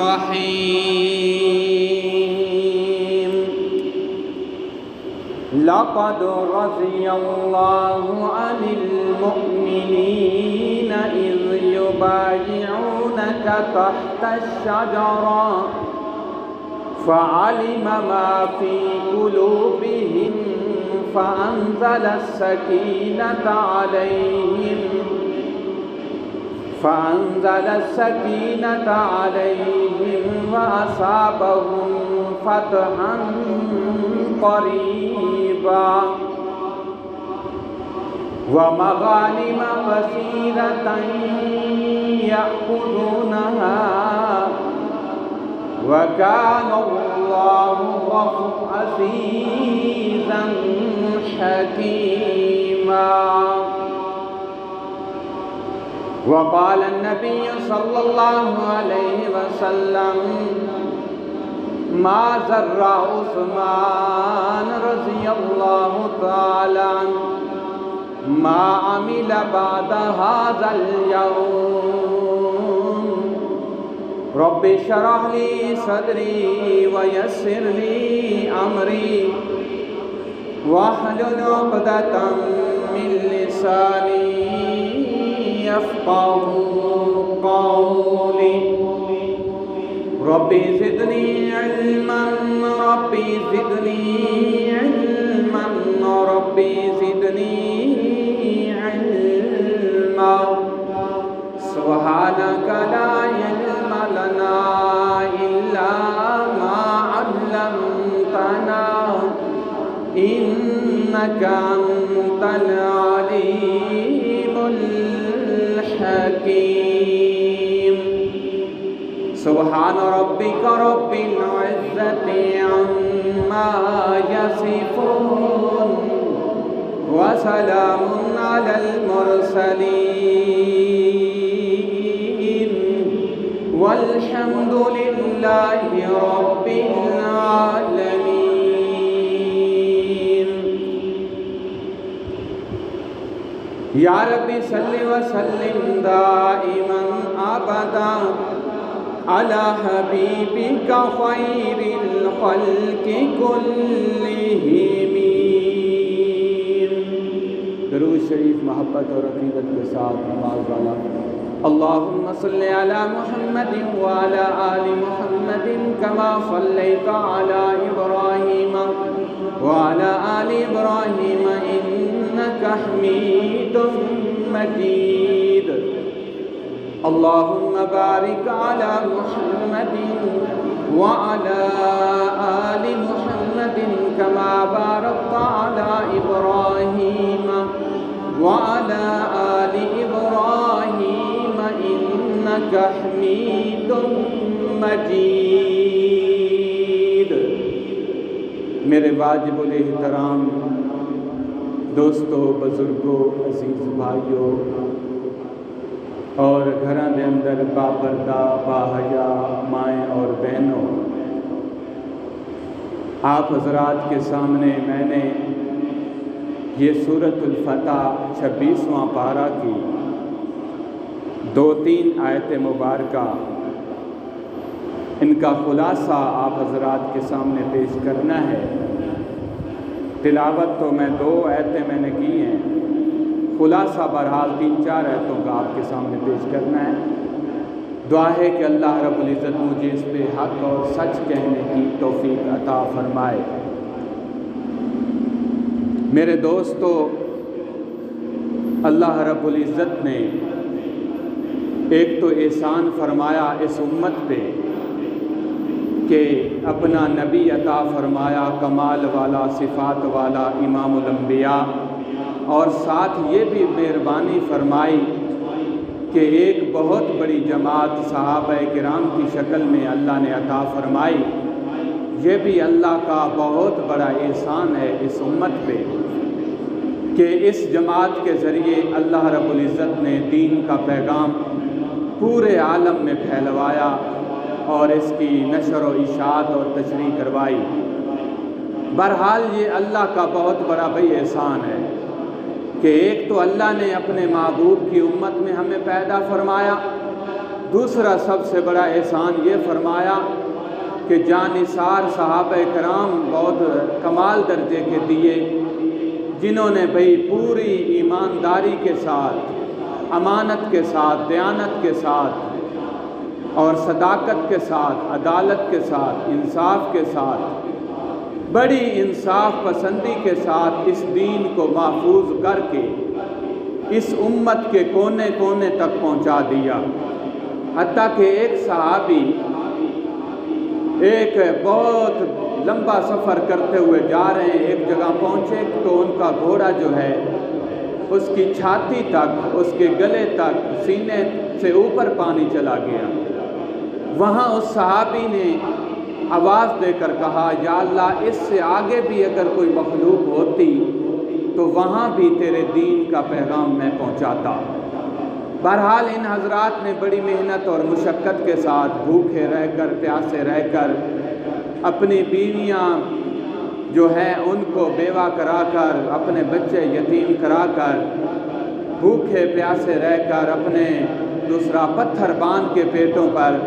الرحيم لقد رضي الله عن المؤمنين إذ يبايعونك تحت الشجرة فعلم ما في قلوبهم فأنزل السكينة عليهم وأصابهم فتحا قريبا ومغانم كثيرة يأخذونها وكان الله عزيزا حكيما. وقال النبي صلى الله عليه وسلم ما ضر عثمان رضي الله تعالى عنه ما عمل بعد هذا اليوم رب اشرح لي صدري ويسر لي أمري واحلل عقدة من لساني يفقهوا قولي. ربي زدني علما ربي زدني علما ربي زدني علما. سبحانك لا علم لنا إلا ما علمتنا إنك أنت العليم الحكيم. سبحان ربك رب العزة عما يصفون وسلام على المرسلين والحمد لله رب العالمين. یا رب صل وسلم دائما ابدا على حبیبک خیر الخلق کلہم. درود شریف محبت اور عقیدت کے ساتھ نماز والا. اللہم صل علی محمد وعلی آل محمد کما صلیت علی ابراہیم وعلی آل ابراہیم انک حمید مجید. اللہم بارک علی محمد وعلی آل محمد کما بارکت علی ابراہیم وعلی آل ابراہیم انک حمید مجید. میرے واجب الاحترام دوستو، بزرگوں، عزیز بھائیوں اور گھراں دے اندر باپردہ باحیا مائیں اور بہنوں، آپ حضرات کے سامنے میں نے یہ سورۃ الفتح 26واں پارہ کی 2-3 آیت مبارکہ، ان کا خلاصہ آپ حضرات کے سامنے پیش کرنا ہے. تلاوت تو میں 2 آیتیں میں نے کی ہیں، خلاصہ بہرحال 3-4 آیتوں کا آپ کے سامنے پیش کرنا ہے. دعا ہے کہ اللہ رب العزت مجھے اس پہ حق اور سچ کہنے کی توفیق عطا فرمائے. میرے دوستو، اللہ رب العزت نے ایک تو احسان فرمایا اس امت پہ کہ اپنا نبی عطا فرمایا، کمال والا، صفات والا، امام الانبیاء، اور ساتھ یہ بھی مہربانی فرمائی کہ ایک بہت بڑی جماعت صحابہ کرام کی شکل میں اللہ نے عطا فرمائی. یہ بھی اللہ کا بہت بڑا احسان ہے اس امت پہ کہ اس جماعت کے ذریعے اللہ رب العزت نے دین کا پیغام پورے عالم میں پھیلوایا اور اس کی نشر و اشاعت اور تشریح کروائی. بہرحال یہ اللہ کا بہت بڑا بھئی احسان ہے کہ ایک تو اللہ نے اپنے محبوب کی امت میں ہمیں پیدا فرمایا، دوسرا سب سے بڑا احسان یہ فرمایا کہ جانثار صحابہ کرام بہت کمال درجے کے دیے، جنہوں نے بھئی پوری ایمانداری کے ساتھ، امانت کے ساتھ، دیانت کے ساتھ اور صداقت کے ساتھ، عدالت کے ساتھ، انصاف کے ساتھ، بڑی انصاف پسندی کے ساتھ اس دین کو محفوظ کر کے اس امت کے کونے کونے تک پہنچا دیا۔ حتیٰ کہ ایک صحابی ایک بہت لمبا سفر کرتے ہوئے جا رہے ہیں، ایک جگہ پہنچے تو ان کا گھوڑا جو ہے اس کی چھاتی تک، اس کے گلے تک، سینے سے اوپر پانی چلا گیا۔ وہاں اس صحابی نے آواز دے کر کہا، یا اللہ اس سے آگے بھی اگر کوئی مخلوق ہوتی تو وہاں بھی تیرے دین کا پیغام میں پہنچاتا۔ بہرحال ان حضرات نے بڑی محنت اور مشقت کے ساتھ بھوکے رہ کر، پیاسے رہ کر، اپنی بیویاں جو ہیں ان کو بیوہ کرا کر، اپنے بچے یتیم کرا کر، بھوکے پیاسے رہ کر، اپنے دوسرا پتھر باندھ کے پیٹوں پر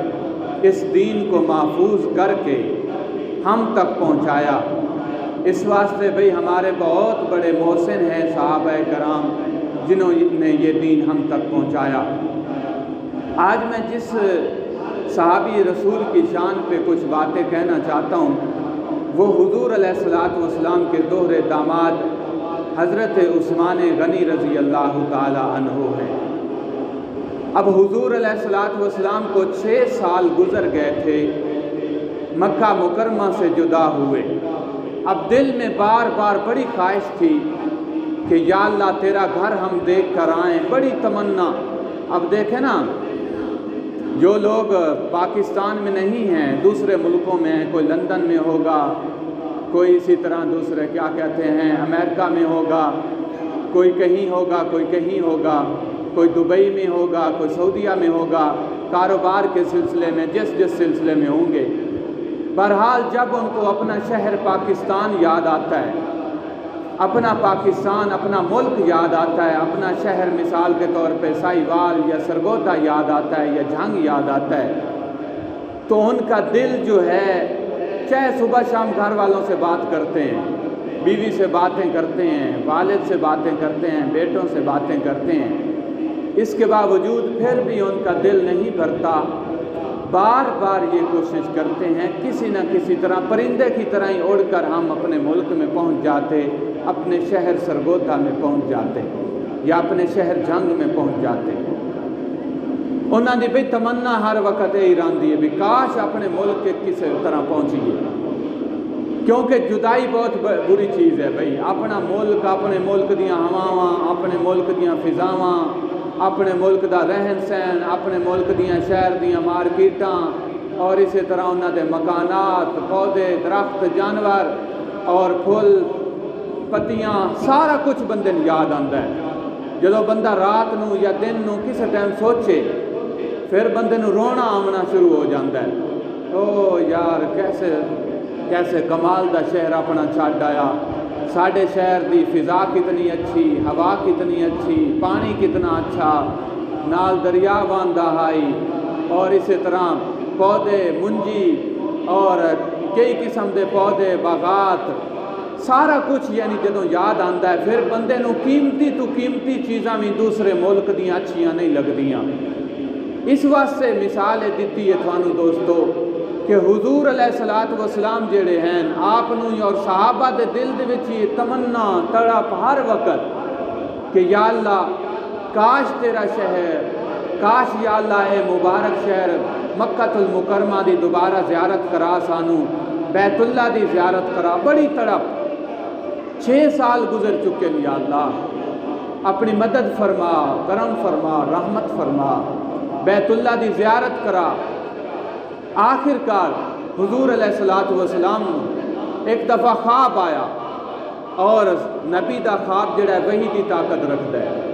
اس دین کو محفوظ کر کے ہم تک پہنچایا۔ اس واسطے بھئی ہمارے بہت بڑے محسن ہیں صحابہ کرام جنہوں نے یہ دین ہم تک پہنچایا۔ آج میں جس صحابی رسول کی شان پہ کچھ باتیں کہنا چاہتا ہوں وہ حضور علیہ الصلوۃ والسلام کے دوہرے داماد حضرت عثمان غنی رضی اللہ تعالی عنہ ہیں۔ اب حضور علیہ الصلوۃ والسلام کو 6 سال گزر گئے تھے مکہ مکرمہ سے جدا ہوئے۔ اب دل میں بار بار بڑی خواہش تھی کہ یا اللہ تیرا گھر ہم دیکھ کر آئیں، بڑی تمنا۔ اب دیکھیں نا، جو لوگ پاکستان میں نہیں ہیں، دوسرے ملکوں میں ہیں، کوئی لندن میں ہوگا، کوئی اسی طرح دوسرے کیا کہتے ہیں امریکہ میں ہوگا، کوئی کہیں ہوگا، کوئی کہیں ہوگا، کوئی دبئی میں ہوگا، کوئی سعودیہ میں ہوگا، کاروبار کے سلسلے میں جس سلسلے میں ہوں گے۔ بہرحال جب ان کو اپنا شہر پاکستان یاد آتا ہے، اپنا پاکستان، اپنا ملک یاد آتا ہے، اپنا شہر مثال کے طور پہ ساہیوال یا سرگودا یاد آتا ہے یا جھنگ یاد آتا ہے، تو ان کا دل جو ہے، چاہے صبح شام گھر والوں سے بات کرتے ہیں، بیوی سے باتیں کرتے ہیں، والد سے باتیں کرتے ہیں، بیٹوں سے باتیں کرتے ہیں، اس کے باوجود پھر بھی ان کا دل نہیں بھرتا۔ بار بار یہ کوشش کرتے ہیں کسی نہ کسی طرح، پرندے کی طرح ہی اڑ کر ہم اپنے ملک میں پہنچ جاتے، اپنے شہر سرگودا میں پہنچ جاتے یا اپنے شہر جنگ میں پہنچ جاتے۔ انہوں نے بھی تمنا ہر وقت ایران دی بھی کاش اپنے ملک کے کسی طرح پہنچیے، کیونکہ جدائی بہت بری چیز ہے بھائی۔ اپنا ملک، اپنے ملک دیاں ہواواں، اپنے ملک دیاں فضاواں، اپنے ملک دا رہن سہن، اپنے ملک دیاں شہر دیاں مارکیٹاں، اور اسی طرح انہوں دے مکانات، پودے، درخت، جانور اور پھل پتیاں، سارا کچھ بندے نے یاد آندا ہے۔ جدو بندہ رات نو یا دن نو کسی ٹائم سوچے، پھر بندے نو رونا آمنا شروع ہو جاتا ہے، او یار کیسے کمال دا شہر اپنا چھڈ آیا، ساڈے شہر دی فضا کتنی اچھی، ہوا کتنی اچھی، پانی کتنا اچھا، نال دریا واندا ہائی، اور اسی طرح پودے، منجی اور کئی قسم دے پودے، باغات، سارا کچھ یعنی جدوں یاد آندا ہے، پھر بندے نو قیمتی تو قیمتی چیزاں بھی دوسرے ملک دیاں اچھیاں نہیں لگدیاں۔ اس واسطے مثال دیتی ہے تھانوں دوستو کہ حضور علیہ الصلوۃ والسلام جڑے ہیں آپ نو اور صحابہ دے دل دے وچ یہ تمنا تڑپ ہر وقت کہ یا اللہ کاش تیرا شہر، کاش یا اللہ اے مبارک شہر مکہ المکرمہ دی دوبارہ زیارت کرا، سانو بیت اللہ دی زیارت کرا، بڑی تڑپ۔ 6 سال گزر چکے ہیں، یا اللہ اپنی مدد فرما، کرم فرما، رحمت فرما، بیت اللہ دی زیارت کرا۔ آخر کار حضور علیہ الصلوۃ والسلام ایک دفعہ خواب آیا، اور نبی دا خواب جڑا ہے وحی دی طاقت رکھتا ہے۔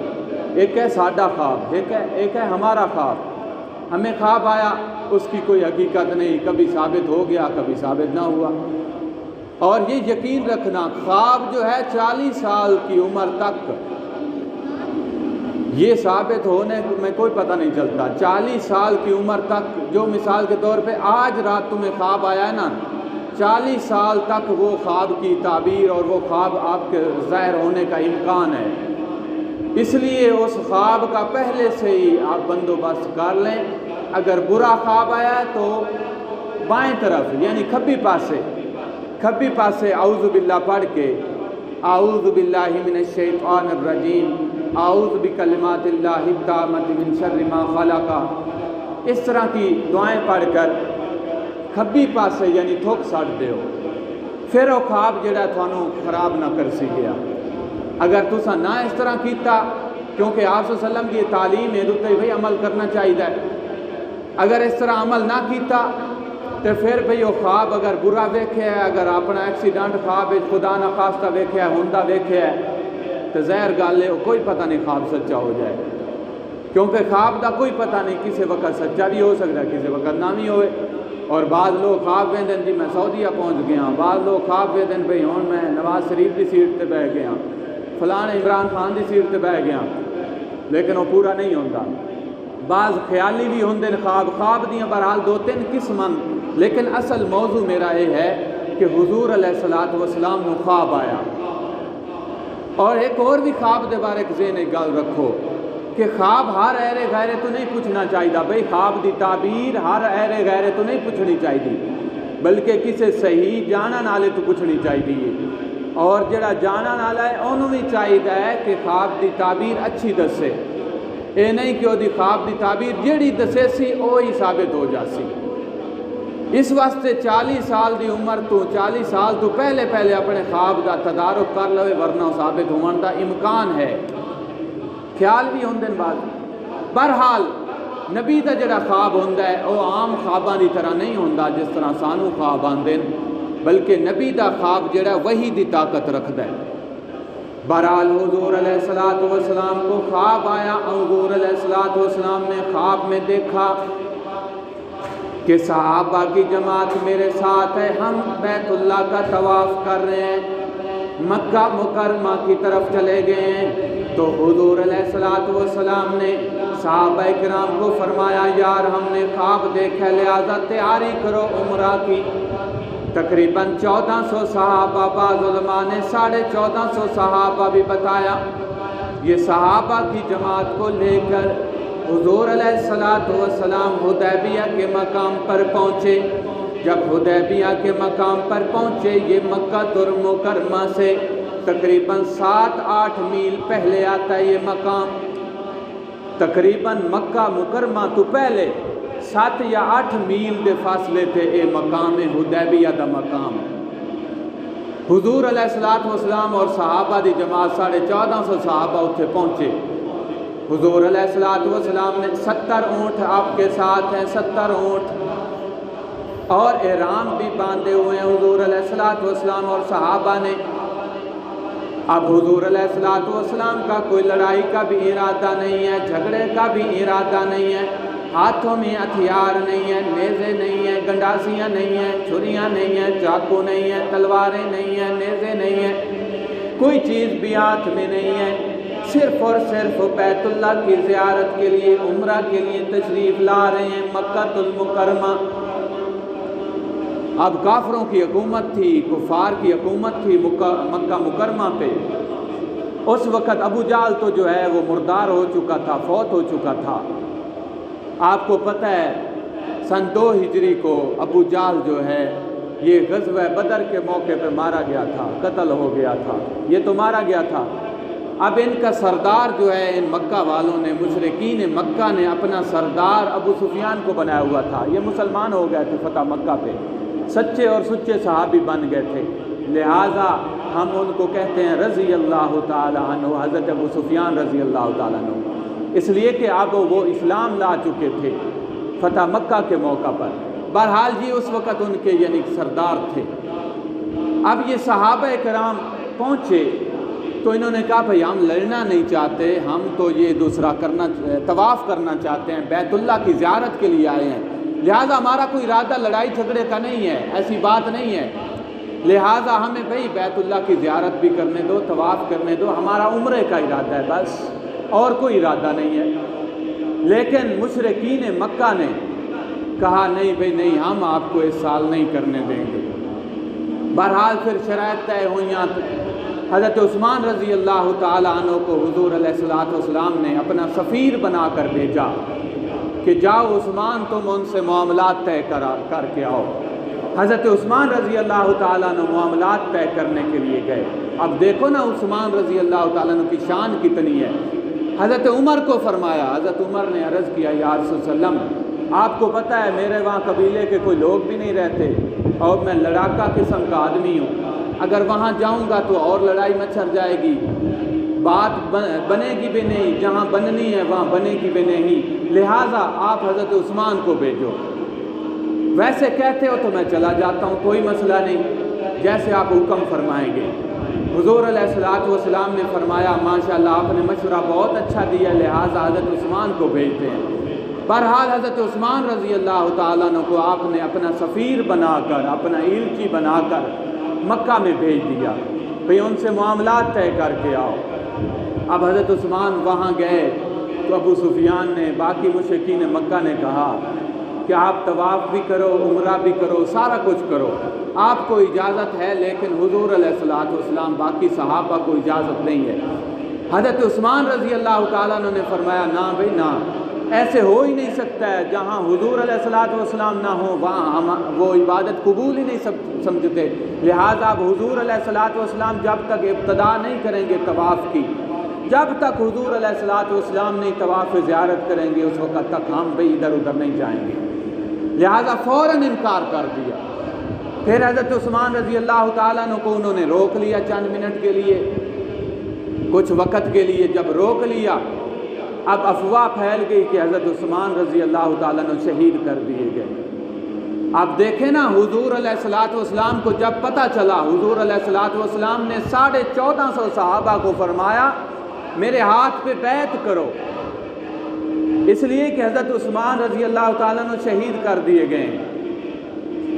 ایک ہے سادہ خواب، ایک ہے ہمارا خواب۔ ہمیں خواب آیا، اس کی کوئی حقیقت نہیں، کبھی ثابت ہو گیا، کبھی ثابت نہ ہوا۔ اور یہ یقین رکھنا خواب جو ہے 40 سال کی عمر تک یہ ثابت ہونے میں کوئی پتہ نہیں چلتا۔ 40 سال کی عمر تک، جو مثال کے طور پہ آج رات تمہیں خواب آیا ہے نا، 40 سال تک وہ خواب کی تعبیر اور وہ خواب آپ کے ظاہر ہونے کا امکان ہے۔ اس لیے اس خواب کا پہلے سے ہی آپ بندوبست کر لیں۔ اگر برا خواب آیا ہے تو بائیں طرف یعنی کھبی پاسے اعوذ باللہ پڑھ کے اعوذ باللہ من الشیطان الرجیم، اعوذ بکلمات اللہ التامۃ من شر ما خلق، اس طرح کی دعائیں پڑھ کر کھبی پاسے یعنی تھوک سٹ دیو، پھر وہ خواب جڑا تھانوں خراب نہ کر سی گیا۔ اگر تسا نہ اس طرح کیتا، کیونکہ آپ صلی اللہ علیہ وسلم کی تعلیم ہے تو بھئی عمل کرنا چاہیے، اگر اس طرح عمل نہ کیتا تو پھر بھئی وہ خواب اگر برا ویکھیا ہے، اگر اپنا ایکسیڈنٹ خواب خدا نہ خواستہ ویکھیا ہے، ہوندہ ویکھیا ہے، تو ظاہر گل ہے کوئی پتہ نہیں خواب سچا ہو جائے، کیونکہ خواب دا کوئی پتہ نہیں، کسی وقت سچا بھی ہو سکتا ہے، کسی وقت نہ بھی ہوئے۔ اور بعض لوگ خواب ویندن جی میں سعودیہ پہنچ گیا، بعض لوگ خواب ویندن بھئی ہون میں نواز شریف کی سیٹ تے بیٹھ گیا، فلان عمران خان کی سیٹ تے بیٹھ گیا، لیکن وہ پورا نہیں ہوتا۔ بعض خیالی بھی ہوندے خواب دیاں بہرحال 2-3 قسم، لیکن اصل موضوع میرا یہ ہے کہ حضور علیہ السلام نے خواب آیا۔ اور ایک اور بھی خواب دے بارے ذہن گل رکھو کہ خواب ہر ایرے غیرے تو نہیں پوچھنا چاہیے، بھئی خواب دی تعبیر ہر ایرے غیرے تو نہیں پوچھنی چاہیے، بلکہ کسی صحیح جانا نالے تو پوچھنی چاہیے، اور جڑا جانا نالا ہے انہوں بھی چاہیے کہ خواب دی تعبیر اچھی دسے، اے نہیں کہ وہ دی خواب دی تعبیر جیڑی دسے سی وہی ثابت ہو جاسی۔ اس واسطے 40 سال دی عمر تو 40 سال تو پہلے اپنے خواب دا تدارک کر لوے، ورنہ ثابت ہون دا امکان ہے۔ خیال بھی ہوندے بعد بہرحال نبی دا جڑا خواب ہوندا ہے وہ عام خواباں دی طرح نہیں ہوندا جس طرح سانو خواب آندے، بلکہ نبی دا خواب جڑا وحی دی طاقت رکھدا ہے۔ بہرحال حضور علیہ السلام کو خواب آیا، حضور علیہ السلام نے خواب میں دیکھا کہ صحابہ کی جماعت میرے ساتھ ہے، ہم بیت اللہ کا طواف کر رہے ہیں، مکہ مکرمہ کی طرف چلے گئے ہیں۔ تو حضور علیہ السلام نے صحابہ کرام کو فرمایا یار ہم نے خواب دیکھا، لہذا تیاری کرو عمرہ کی۔ تقریباً 1400 صحابہ، بعض علماء نے 1450 صحابہ بھی بتایا، یہ صحابہ کی جماعت کو لے کر حضور علیہ السلام حدیبیہ کے مقام پر پہنچے۔ جب حدیبیہ کے مقام پر پہنچے، یہ مکہ المکرمہ سے تقریباً 7-8 میل پہلے آتا ہے یہ مقام، تقریباً مکہ مکرمہ تو پہلے 7 یا 8 میل دے فاصلے تھے یہ مقام حدیبیہ دا مقام۔ حضور علیہ السلام اور صحابہ دی جماعت 1450 صحابہ اتھے پہنچے۔ حضور علیہ السلام نے 70 اونٹ آپ کے ساتھ ہیں، 70 اونٹ، اور احرام بھی باندھے ہوئے ہیں حضور علیہ السلام اور صحابہ نے۔ اب حضور علیہ السلام کا کوئی لڑائی کا بھی ارادہ نہیں ہے، جھگڑے کا بھی ارادہ نہیں ہے، ہاتھوں میں ہتھیار نہیں ہے، نیزے نہیں ہیں، گنڈاسیاں نہیں ہیں، چھریاں نہیں ہیں، چاقو نہیں ہیں، تلواریں نہیں ہیں، نیزے نہیں ہیں، کوئی چیز بھی ہاتھ میں نہیں ہے، صرف اور صرف بیت اللہ کی زیارت کے لیے، عمرہ کے لیے تشریف لا رہے ہیں مکہ المکرمہ۔ اب کافروں کی حکومت تھی، کفار کی حکومت تھی مکہ مکرمہ پہ۔ اس وقت ابو جہل تو جو ہے وہ مردار ہو چکا تھا، فوت ہو چکا تھا۔ آپ کو پتہ ہے سن 2 ہجری کو ابو جہل جو ہے یہ غزوہ بدر کے موقع پہ مارا گیا تھا، قتل ہو گیا تھا، یہ تو مارا گیا تھا۔ اب ان کا سردار جو ہے ان مکہ والوں نے، مشرکین مکہ نے اپنا سردار ابو سفیان کو بنایا ہوا تھا۔ یہ مسلمان ہو گئے تھے فتح مکہ پہ، سچے اور سچے صحابی بن گئے تھے، لہٰذا ہم ان کو کہتے ہیں رضی اللہ تعالی عنہ، حضرت ابو سفیان رضی اللہ تعالی عنہ، اس لیے کہ اب وہ اسلام لا چکے تھے فتح مکہ کے موقع پر۔ بہرحال جی اس وقت ان کے یعنی سردار تھے۔ اب یہ صحابہ کرام پہنچے تو انہوں نے کہا بھئی ہم لڑنا نہیں چاہتے، ہم تو یہ دوسرا طواف کرنا چاہتے ہیں، بیت اللہ کی زیارت کے لیے آئے ہیں، لہٰذا ہمارا کوئی ارادہ لڑائی جھگڑے کا نہیں ہے، ایسی بات نہیں ہے، لہٰذا ہمیں بھئی بیت اللہ کی زیارت بھی کرنے دو، طواف کرنے دو، ہمارا عمرے کا ارادہ ہے بس۔ اور کوئی ارادہ نہیں ہے۔ لیکن مشرکین مکہ نے کہا نہیں بھئی نہیں، ہم آپ کو اس سال نہیں کرنے دیں گے۔ بہرحال پھر شرائط طے ہوئیاں تو حضرت عثمان رضی اللہ تعالیٰ عنہ کو حضور علیہ السلام نے اپنا سفیر بنا کر بھیجا کہ جاؤ عثمان، تم ان سے معاملات طے کر کے آؤ۔ حضرت عثمان رضی اللہ تعالیٰ عنہ معاملات طے کرنے کے لیے گئے۔ اب دیکھو نا عثمان رضی اللہ تعالیٰ عنہ کی شان کتنی ہے۔ حضرت عمر کو فرمایا، حضرت عمر نے عرض کیا یا رسول اللہ علیہ وسلم، آپ کو پتہ ہے میرے وہاں قبیلے کے کوئی لوگ بھی نہیں رہتے اور میں لڑاکا قسم کا آدمی ہوں، اگر وہاں جاؤں گا تو اور لڑائی مچھر جائے گی، بات بنے گی بھی نہیں، جہاں بننی ہے وہاں بنے گی بھی نہیں، لہٰذا آپ حضرت عثمان کو بھیجو۔ ویسے کہتے ہو تو میں چلا جاتا ہوں، کوئی مسئلہ نہیں، جیسے آپ حکم فرمائیں گے۔ حضور علیہ السلام نے فرمایا ماشاءاللہ آپ نے مشورہ بہت اچھا دیا، لہٰذا حضرت عثمان کو بھیجتے ہیں۔ بہرحال حضرت عثمان رضی اللہ تعالیٰ عنہ کو آپ نے اپنا سفیر بنا کر، اپنا ایلچی بنا کر مکہ میں بھیج دیا، بھئی ان سے معاملات طے کر کے آؤ۔ اب حضرت عثمان وہاں گئے تو ابو سفیان نے، باقی مشرکین مکہ نے کہا کہ آپ طواف بھی کرو، عمرہ بھی کرو، سارا کچھ کرو، آپ کو اجازت ہے، لیکن حضور علیہ السلام باقی صحابہ کو اجازت نہیں ہے۔ حضرت عثمان رضی اللہ تعالیٰ عنہ نے فرمایا نہ بھئی نہ، ایسے ہو ہی نہیں سکتا ہے، جہاں حضور علیہ السلام نہ ہوں وہاں وہ عبادت قبول ہی نہیں سمجھتے، لہٰذا اب حضور علیہ السلام جب تک ابتدا نہیں کریں گے طواف کی، جب تک حضور علیہ السلام نہیں طواف زیارت کریں گے اس وقت تک ہم بھی ادھر ادھر نہیں جائیں گے، لہٰذا فوراً انکار کر دیا۔ پھر حضرت عثمان رضی اللہ تعالیٰ عنہ کو انہوں نے روک لیا چند منٹ کے لیے، کچھ وقت کے لیے، جب روک لیا اب افواہ پھیل گئی کہ حضرت عثمان رضی اللہ تعالیٰ عنہ شہید کر دیے گئے۔ اب دیکھیں نا حضور علیہ السلام کو جب پتہ چلا، حضور علیہ السلام نے 1450 صحابہ کو فرمایا میرے ہاتھ پہ بیعت کرو، اس لیے کہ حضرت عثمان رضی اللہ تعالیٰ عنہ شہید کر دیے گئے ہیں۔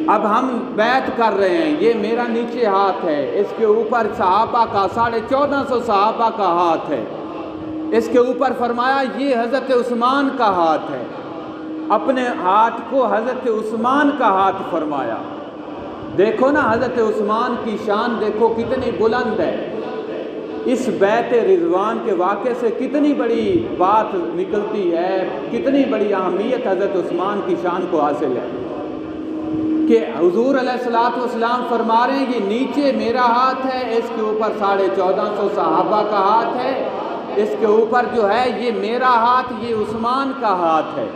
اب ہم بیعت کر رہے ہیں، یہ میرا نیچے ہاتھ ہے، اس کے اوپر صحابہ کا 1450 صحابہ کا ہاتھ ہے، اس کے اوپر فرمایا یہ حضرت عثمان کا ہاتھ ہے، اپنے ہاتھ کو حضرت عثمان کا ہاتھ فرمایا۔ دیکھو نا حضرت عثمان کی شان دیکھو کتنی بلند ہے، اس بیعت رضوان کے واقعے سے کتنی بڑی بات نکلتی ہے، کتنی بڑی اہمیت حضرت عثمان کی شان کو حاصل ہے کہ حضور علیہ السلام فرما رہے ہیں یہ نیچے میرا ہاتھ ہے، اس کے اوپر 1450 صحابہ کا ہاتھ ہے، اس کے اوپر جو ہے یہ میرا ہاتھ، یہ عثمان کا ہاتھ ہے،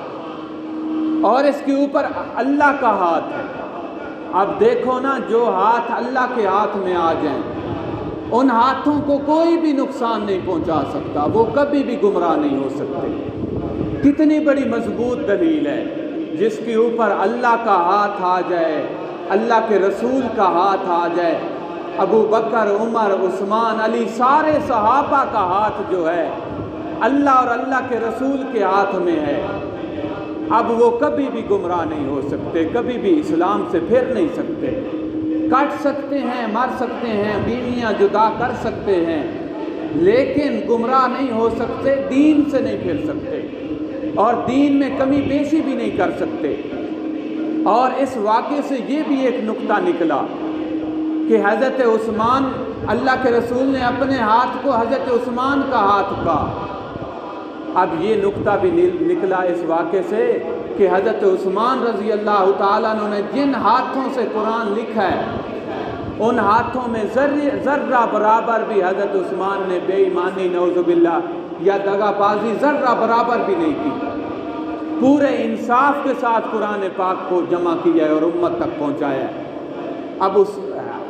اور اس کے اوپر اللہ کا ہاتھ ہے۔ اب دیکھو نا جو ہاتھ اللہ کے ہاتھ میں آ جائیں ان ہاتھوں کو کوئی بھی نقصان نہیں پہنچا سکتا، وہ کبھی بھی گمراہ نہیں ہو سکتے۔ کتنی بڑی مضبوط دلیل ہے، جس کے اوپر اللہ کا ہاتھ آ جائے، اللہ کے رسول کا ہاتھ آ جائے، ابو بکر، عمر، عثمان، علی، سارے صحابہ کا ہاتھ جو ہے اللہ اور اللہ کے رسول کے ہاتھ میں ہے، اب وہ کبھی بھی گمراہ نہیں ہو سکتے، کبھی بھی اسلام سے پھر نہیں سکتے، کٹ سکتے ہیں، مر سکتے ہیں، بیویاں جدا کر سکتے ہیں، لیکن گمراہ نہیں ہو سکتے، دین سے نہیں پھر سکتے، اور دین میں کمی بیشی بھی نہیں کر سکتے۔ اور اس واقعے سے یہ بھی ایک نقطہ نکلا کہ حضرت عثمان، اللہ کے رسول نے اپنے ہاتھ کو حضرت عثمان کا ہاتھ کہا۔ اب یہ نقطہ بھی نکلا اس واقعے سے کہ حضرت عثمان رضی اللہ تعالیٰ عنہ نے جن ہاتھوں سے قرآن لکھا ہے ان ہاتھوں میں ذرہ برابر بھی حضرت عثمان نے بے ایمانی نعوذ باللہ یا دغا بازی ذرہ برابر بھی نہیں کی، پورے انصاف کے ساتھ قرآن پاک کو جمع کیا ہے اور امت تک پہنچایا ہے۔ اب اس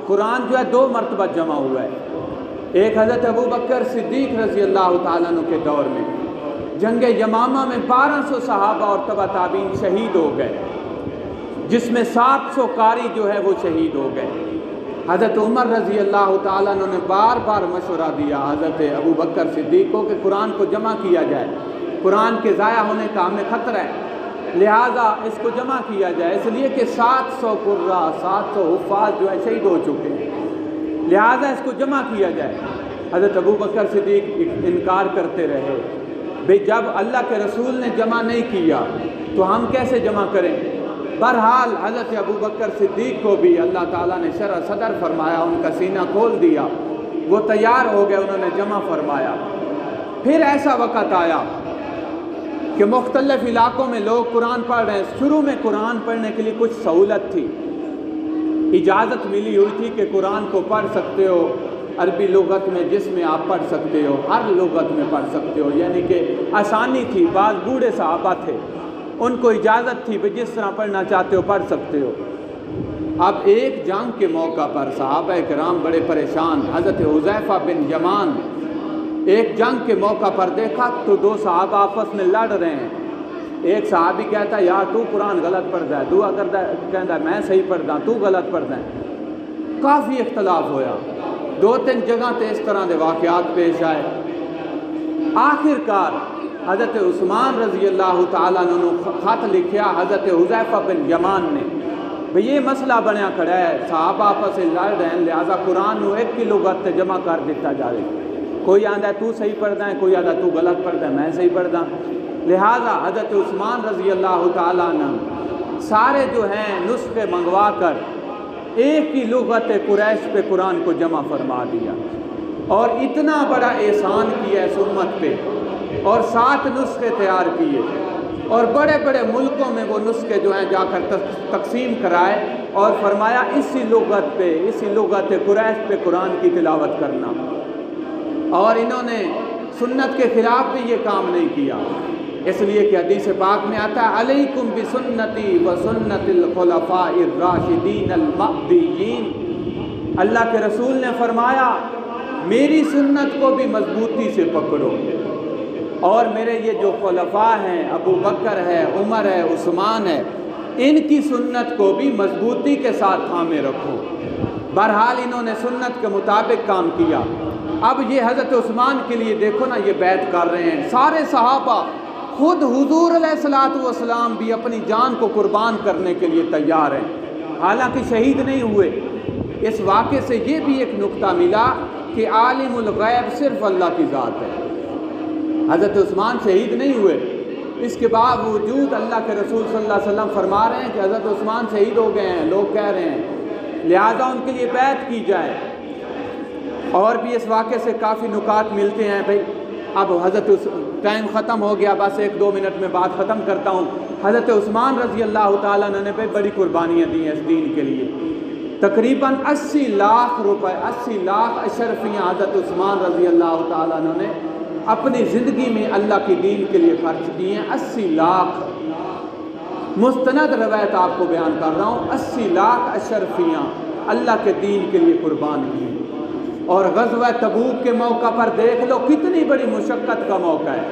قرآن جو ہے 2 مرتبہ جمع ہوا ہے، ایک حضرت ابو بکر صدیق رضی اللہ تعالیٰ عنہ کے دور میں جنگ یمامہ میں 1200 صحابہ اور تبع تابعین شہید ہو گئے، جس میں 700 قاری جو ہے وہ شہید ہو گئے۔ حضرت عمر رضی اللہ تعالیٰ عنہ نے بار بار مشورہ دیا حضرت ابو بکر صدیق کو کہ قرآن کو جمع کیا جائے، قرآن کے ضائع ہونے کا ہمیں خطرہ ہے، لہٰذا اس کو جمع کیا جائے، اس لیے کہ 700 قراء، 700 حفاظ جو ہے شہید ہو چکے ہیں، لہٰذا اس کو جمع کیا جائے۔ حضرت ابو بکر صدیق انکار کرتے رہے، بھئی جب اللہ کے رسول نے جمع نہیں کیا تو ہم کیسے جمع کریں؟ بہرحال حضرت ابو بکر صدیق کو بھی اللہ تعالیٰ نے شرح صدر فرمایا، ان کا سینہ کھول دیا، وہ تیار ہو گئے، انہوں نے جمع فرمایا۔ پھر ایسا وقت آیا کہ مختلف علاقوں میں لوگ قرآن پڑھ رہے ہیں۔ شروع میں قرآن پڑھنے کے لیے کچھ سہولت تھی، اجازت ملی ہوئی تھی کہ قرآن کو پڑھ سکتے ہو، عربی لغت میں جس میں آپ پڑھ سکتے ہو، ہر لغت میں پڑھ سکتے ہو، یعنی کہ آسانی تھی۔ بعض بوڑھے صحابہ تھے، ان کو اجازت تھی کہ جس طرح پڑھنا چاہتے ہو پڑھ سکتے ہو۔ اب ایک جنگ کے موقع پر صحابہ کرام بڑے پریشان، حضرت حذیفہ بن یمان ایک جنگ کے موقع پر دیکھا تو دو صحابہ آپس میں لڑ رہے ہیں۔ ایک صحابی کہتا ہے یار تو قرآن غلط پڑھتا ہے، دوسرا کہتا ہے میں صحیح پڑھتا ہوں، تو غلط پڑھتا ہے۔ کافی اختلاف ہویا، 2-3 جگہ تے اس طرح دے واقعات پیش آئے۔ آخر کار حضرت عثمان رضی اللہ تعالیٰ عنہ نے خط لکھیا حضرت حذیفہ بن یمان نے، بھئی یہ مسئلہ بنیا کھڑا ہے، صحابہ آپس سے لڑ رہے ہیں، لہذا قرآن نو ایک کی لغت تے جمع کر دیتا جائے۔ کوئی آندہ ہے تو صحیح پڑھتا ہے، کوئی آندہ ہے تو غلط پڑھتا ہے، میں صحیح پڑھتا ہوں۔ لہذا حضرت عثمان رضی اللہ تعالیٰ عنہ سارے جو ہیں نسخے منگوا کر ایک ہی لغت قریش پہ قرآن کو جمع فرما دیا، اور اتنا بڑا احسان کیا اس امت پہ، اور 7 نسخے تیار کیے، اور بڑے بڑے ملکوں میں وہ نسخے جو ہیں جا کر تقسیم کرائے، اور فرمایا اسی لغت پہ، اسی لغت قریش پہ قرآن کی تلاوت کرنا۔ اور انہوں نے سنت کے خلاف بھی یہ کام نہیں کیا، اس لیے کہ حدیث پاک میں آتا ہے علیکم بسنتی و سنت الخلفاء الراشدین المہدیین۔ اللہ کے رسول نے فرمایا میری سنت کو بھی مضبوطی سے پکڑو، اور میرے یہ جو خلفاء ہیں، ابو بکر ہے، عمر ہے، عثمان ہے، ان کی سنت کو بھی مضبوطی کے ساتھ تھامے رکھو۔ بہرحال انہوں نے سنت کے مطابق کام کیا۔ اب یہ حضرت عثمان کے لیے دیکھو نا، یہ بیعت کر رہے ہیں سارے صحابہ، خود حضور علیہ الصلوۃ والسلام بھی اپنی جان کو قربان کرنے کے لیے تیار ہیں، حالانکہ شہید نہیں ہوئے۔ اس واقعے سے یہ بھی ایک نقطہ ملا کہ عالم الغیب صرف اللہ کی ذات ہے۔ حضرت عثمان شہید نہیں ہوئے، اس کے باوجود اللہ کے رسول صلی اللہ علیہ وسلم فرما رہے ہیں کہ حضرت عثمان شہید ہو گئے ہیں، لوگ کہہ رہے ہیں، لہذا ان کے لیے بیعت کی جائے۔ اور بھی اس واقعے سے کافی نکات ملتے ہیں۔ بھائی اب حضرت ٹائم ختم ہو گیا، بس 1-2 منٹ میں بات ختم کرتا ہوں۔ حضرت عثمان رضی اللہ تعالیٰ عنہ نے بڑی قربانیاں دی ہیں اس دین کے لیے، تقریباً 80 لاکھ روپے، 80 لاکھ اشرفیاں حضرت عثمان رضی اللہ تعالیٰ عنہ نے اپنی زندگی میں اللہ کی دین کے لیے خرچ کی ہیں۔ 80 لاکھ مستند روایت آپ کو بیان کر رہا ہوں، 80 لاکھ اشرفیاں اللہ کے دین کے لیے قربان کی۔ اور غزوہ تبوک کے موقع پر دیکھ لو کتنی بڑی مشقت کا موقع ہے،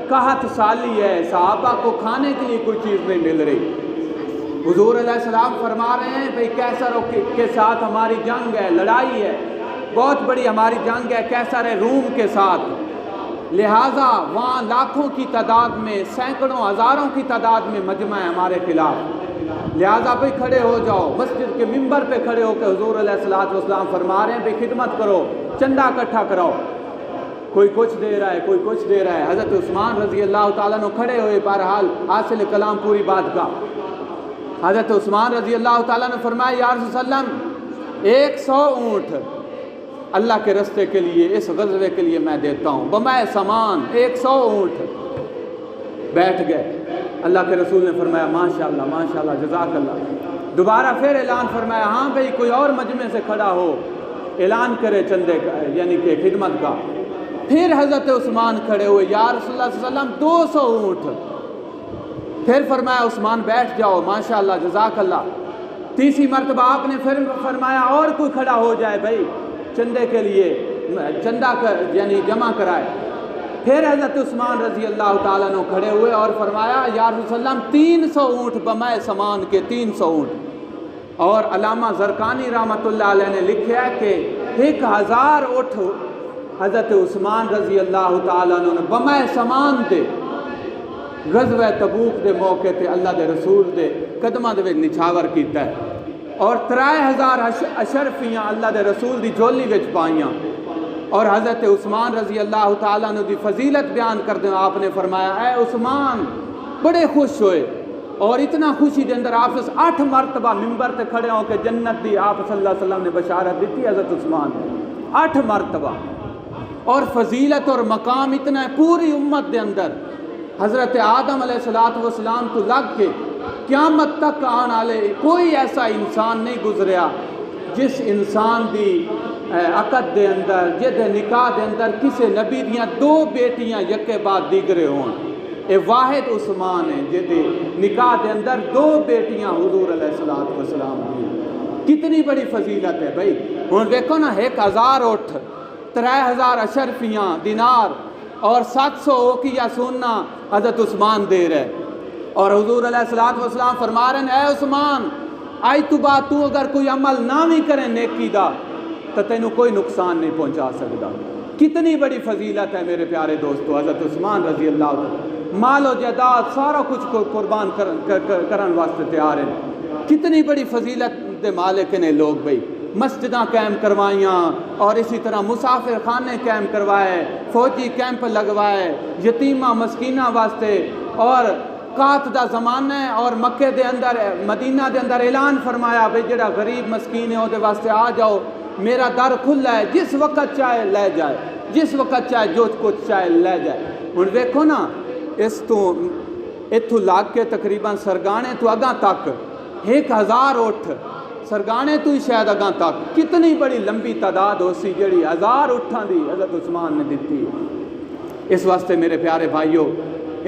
قحط سالی ہے، صحابہ کو کھانے کے لیے کوئی چیز نہیں مل رہی۔ حضور علیہ السلام فرما رہے ہیں بھئی کیسر کے ساتھ ہماری جنگ ہے، لڑائی ہے، بہت بڑی ہماری جنگ ہے کیسر روم کے ساتھ، لہٰذا وہاں لاکھوں کی تعداد میں، سینکڑوں ہزاروں کی تعداد میں مجمع ہے ہمارے خلاف، لہٰذا بھئی کھڑے ہو جاؤ۔ مسجد کے ممبر پہ کھڑے ہو کے حضور علیہ السلام فرما رہے ہیں بھئی خدمت کرو، چندہ اکٹھا کراؤ، کوئی کچھ دے رہا ہے، کوئی کچھ دے رہا ہے۔ حضرت عثمان رضی اللہ تعالیٰ عنہ کھڑے ہوئے، بہرحال حاصل کلام پوری بات کا۔ حضرت عثمان رضی اللہ تعالیٰ نے فرمایا یا رسول اللہ 100 اونٹ اللہ کے رستے کے لیے، اس غزوے کے لیے میں دیتا ہوں، بمائے سامان 100 اونٹ۔ بیٹھ گئے، اللہ کے رسول نے فرمایا ماشاءاللہ ماشاءاللہ جزاک اللہ۔ دوبارہ پھر اعلان فرمایا ہاں بھئی کوئی اور مجمع سے کھڑا ہو، اعلان کرے چندے کا، یعنی کہ خدمت کا۔ پھر حضرت عثمان کھڑے ہوئے، یا رسول اللہ صلی اللہ علیہ وسلم 200 اونٹ۔ پھر فرمایا عثمان بیٹھ جاؤ، ماشاءاللہ جزاک اللہ۔ تیسری مرتبہ آپ نے پھر فرمایا اور کوئی کھڑا ہو جائے بھائی چندے کے لیے، چندہ یعنی جمع کرائے۔ پھر حضرت عثمان رضی اللہ تعالیٰ عنہ کھڑے ہوئے اور فرمایا یا رسول اللہ 300 اونٹ بمائے سامان کے، 300 اونٹ۔ اور علامہ زرقانی رحمۃ اللہ علیہ نے لکھا ہے کہ 1000 اونٹ حضرت عثمان رضی اللہ تعالیٰ عنہ نے بمائے سامان دے غزوہ تبوک دے موقع تے اللہ دے رسول دے قدمہ دے نچھاور کیتا ہے، اور 3000 اشرفیاں اللہ دے رسول دی جھولی وچ پائیاں۔ اور حضرت عثمان رضی اللہ تعالیٰ عنہ دی فضیلت بیان کردے آپ نے فرمایا اے عثمان بڑے خوش ہوئے، اور اتنا خوشی دے اندر آپ 8 مرتبہ ممبر تے کھڑے ہو کے جنت دی آپ صلی اللہ علیہ وسلم نے بشارت دیتی حضرت عثمان نے 8 مرتبہ، اور فضیلت اور مقام اتنا ہے پوری امت دے اندر حضرت آدم علیہ السلام تو لگ کے قیامت تک آن والے کوئی ایسا انسان نہیں گزریا جس انسان دی عقد دے اندر جدے نکاح دے اندر کسی نبی دیاں 2 بیٹیاں یکے بعد دیگرے ہون، اے واحد عثمان ہے جدے نکاح دے اندر 2 بیٹیاں حضور علیہ السلام دی، کتنی بڑی فضیلت ہے بھائی۔ ہن دیکھو نا 1000 اٹھ 3000 اشرفیاں دینار اور 700 اوقیہ سونا حضرت عثمان دے رہے، اور حضور علیہ السلام فرما رہے ہیں اے عثمان آج تو بعد تو اگر کوئی عمل نہ بھی کرے نیکی دا تو تینوں کوئی نقصان نہیں پہنچا سکتا۔ کتنی بڑی فضیلت ہے میرے پیارے دوستو، حضرت عثمان رضی اللہ عنہ مال و جائیداد سارا کچھ کو قربان کرن واسطے تیار ہیں۔ کتنی بڑی فضیلت دے مالک نے لوگ بھائی، مسجداں قائم کروائیاں اور اسی طرح مسافر خانے قائم کروائے، فوجی کیمپ لگوائے یتیمہ مسکینہ واسطے، اور قات دا زمانہ ہے اور مکے دے اندر مدینہ دے اندر اعلان فرمایا بھئی جڑا غریب مسکین ہے وہ دے واسطے آ جاؤ، میرا در کھلا ہے، جس وقت چاہے لے جائے، جس وقت چاہے جو کچھ چاہے لے جائے۔ ہن دیکھو نا اس تو اتھو لاگ کے تقریباً سرگانے تو اگاں تک 1000 اٹھ سرگانے تو ہی شاید اگاں تک کتنی بڑی لمبی تعداد ہو سی جڑی 1000 اٹھاں دی حضرت عثمان نے دیتی۔ اس واسطے میرے پیارے بھائیو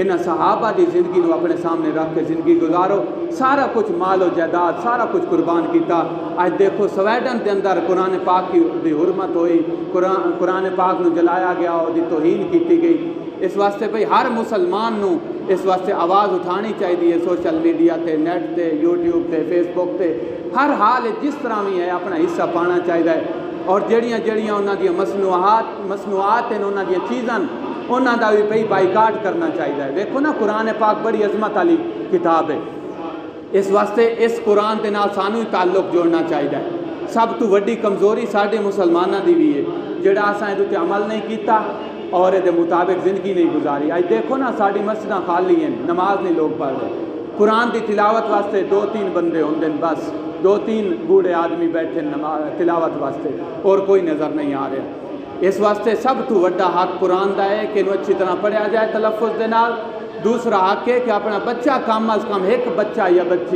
انہاں صحابہ دی زندگی نو اپنے سامنے رکھ کے زندگی گزارو، سارا کچھ مال و جائیداد سارا کچھ قربان کیتا۔ آج دیکھو سویڈن دے اندر قرآن پاک کی دی حرمت ہوئی، قرآن پاک نو جلایا گیا اور دی توہین کیتی گئی۔ اس واسطے بھئی ہر مسلمان نو اس واسطے آواز اٹھانی چاہیے، سوشل میڈیا تے، نیٹ تے، یوٹیوب تے، فیس بک تے، ہر حال جس طرح بھی ہے اپنا حصہ پانا چاہیے، اور جڑیاں انہاں دی مصنوعات ہیں انہاں دی چیزاں انہاں دا بھی بھئی بائیکاٹ کرنا چاہیے۔ دیکھو نا قرآن پاک بڑی عظمت والی کتاب ہے، اس واسطے اس قرآن دے نال سانوں تعلق جوڑنا چاہیے۔ سب تو وڈی کمزوری ساڈے مسلماناں دی بھی ہے جڑا اساں اے تے عمل نہیں کیتا اور دے مطابق زندگی نہیں گزاری۔ آج دیکھو نا ساڈی مسجداں خالی ہیں، نماز نہیں لوگ پڑھ رہے، قرآن دی تلاوت واسطے 2-3 بندے ہوندے بس، 2-3 بوڑھے آدمی بیٹھے نماز تلاوت واسطے اور کوئی نظر نہیں آ رہا۔ اس واسطے سب تو وڈا حق قرآن دا ہے کہ انہوں اچھی طرح پڑھیا جائے تلفظ دے نال۔ دوسرا حق ہے کہ اپنا بچہ کم از کم 1 بچہ یا بچی